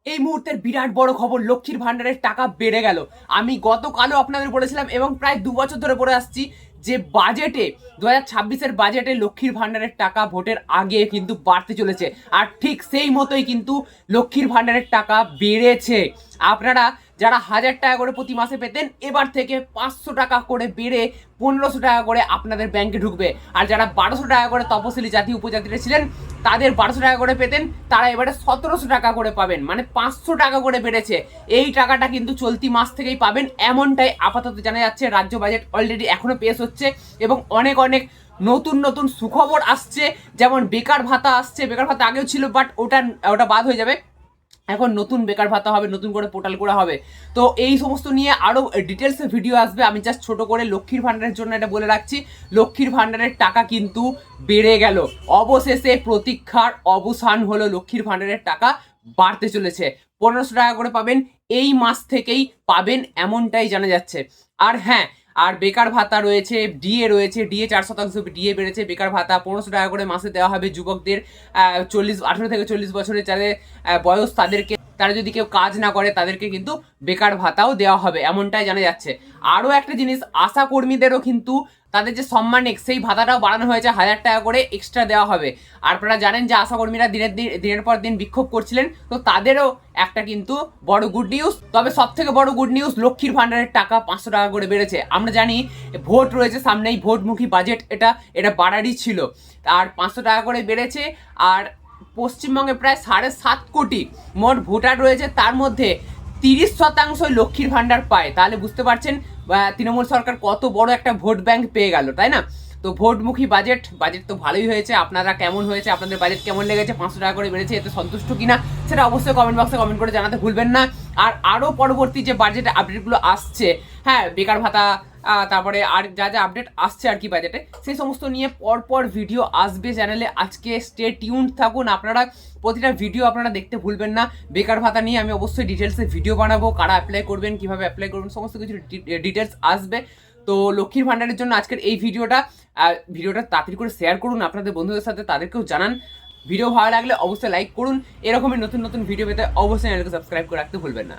এই মুহূর্তের বিরাট বড় খবর, লক্ষ্মীর ভান্ডারের টাকা বেড়ে গেল। আমি গতকালও আপনাদের বলেছিলাম এবং প্রায় 2 বছর ধরে বলে আসছি যে বাজেটে 2026-এর বাজেটে লক্ষ্মীর ভান্ডারের টাকা ভোটের আগে কিন্তু বাড়তে চলেছে। আর ঠিক সেই মতোই কিন্তু লক্ষ্মীর ভান্ডারের টাকা বেড়েছে। আপনারা যারা 1000 টাকা করে প্রতি মাসে পেতেন, এবার থেকে 500 টাকা করে বেড়ে 1500 টাকা করে আপনাদের ব্যাংকে ঢুকবে। আর যারা 1200 টাকা করে তপশিলি জাতি উপজাতিরা ছিলেন, তাদের 1200 টাকা করে পেতেন, তারা এবারে 1700 টাকা করে পাবেন, মানে 500 টাকা করে বেড়েছে। এই টাকাটা কিন্তু চলতি মাস থেকেই পাবেন, এমনটাই আপাতত জানা যাচ্ছে। রাজ্য বাজেট অলরেডি এখনো পেশ হচ্ছে এবং অনেক অনেক নতুন নতুন সুখবর আসছে। যেমন বেকার ভাতা আসছে, বেকার ভাতা আগেও ছিল বাট ওটা বাদ হয়ে যাবে। এখন নতুন বেকার ভাতা হবে, নতুন করে পোর্টাল করা হবে। তো এই সমস্ত নিয়ে আরও ডিটেলসে ভিডিও আসবে। আমি জাস্ট ছোট করে লক্ষ্মীর ভান্ডারের জন্য এটা বলে রাখছি, লক্ষ্মীর ভান্ডারের টাকা কিন্তু বেড়ে গেল। অবশেষে প্রতীক্ষার অবসান হলো, লক্ষ্মীর ভান্ডারের টাকা বাড়তে চলেছে। 1500 টাকা করে পাবেন, এই মাস থেকেই পাবেন এমনটাই জানা যাচ্ছে। আর হ্যাঁ, আর বেকার ভাতা রয়েছে, ডিএ রয়েছে, ডিএ 4% ডিএ বেড়েছে। বেকার ভাতা 1500 টাকা করে মাসে দেওয়া হবে যুবকদের। 18 থেকে 40 বছরের যাদের বয়স, তাদেরকে, তারা যদি কেউ কাজ না করে তাদেরকে কিন্তু বেকার ভাতাও দেওয়া হবে, এমনটাই জানা যাচ্ছে। আরও একটা জিনিস, আশা কর্মীদেরও কিন্তু তাদের যে সম্মানিক সেই ভাতাটাও বাড়ানো হয়েছে, 1000 টাকা করে এক্সট্রা দেওয়া হবে। আর আপনারা জানেন যে আশা কর্মীরা দিনের পর দিন বিক্ষোভ করছিলেন, তো তাদেরও একটা কিন্তু বড় গুড নিউজ। তবে সব থেকে বড় গুড নিউজ, লক্ষ্মীর ভান্ডারের টাকা 500 টাকা করে বেড়েছে। আমরা জানি ভোট রয়েছে সামনেই, ভোটমুখী বাজেট, এটা বাড়ারই ছিল। আর 500 টাকা করে বেড়েছে। আর পশ্চিমবঙ্গে প্রায় 7.5 কোটি মোট ভোটার রয়েছে, তার মধ্যে 30% লক্ষ্মীর ভান্ডার পায়। তাহলে বুঝতে পারছেন তৃণমূল সরকার কত বড় একটা ভোট ব্যাংক পেয়ে গেল, তাই না? তো ভোটমুখী বাজেট তো ভালোই হয়েছে। আপনারা কেমন হয়েছে, আপনাদের বাজেট কেমন লেগেছে, 500 টাকা করে বেড়েছে, এতে সন্তুষ্ট কিনা সেটা অবশ্যই কমেন্ট বক্সে কমেন্ট করে জানাতে ভুলবেন না। আর আরও পরবর্তী যে বাজেট আপডেটগুলো আসছে, হ্যাঁ, বেকার ভাতা, তারপরে আর যা যা আপডেট আসছে আর কি বাজেটে, সেই সমস্ত নিয়ে পরপর ভিডিও আসবে চ্যানেলে। আজকে স্টে টিউনড থাকুন আপনারা, প্রতিটা ভিডিও আপনারা দেখতে ভুলবেন না। বেকার ভাতা নিয়ে আমি অবশ্যই ডিটেলসে ভিডিও বানাবো, কারা অ্যাপ্লাই করবেন, কিভাবে অ্যাপ্লাই করবেন, সমস্ত কিছু ডিটেলস আসবে। তো লক্ষ্মীর ভান্ডারের জন্য আজকের এই ভিডিওটা তাড়াতাড়ি করে শেয়ার করুন আপনাদের বন্ধুদের সাথে, তাদেরকেও জানান। ভিডিও ভালো লাগলে অবশ্যই লাইক করুন। এরকমই নতুন নতুন ভিডিও পেতে অবশ্যই চ্যানেলকে সাবস্ক্রাইব করে রাখতে ভুলবেন না।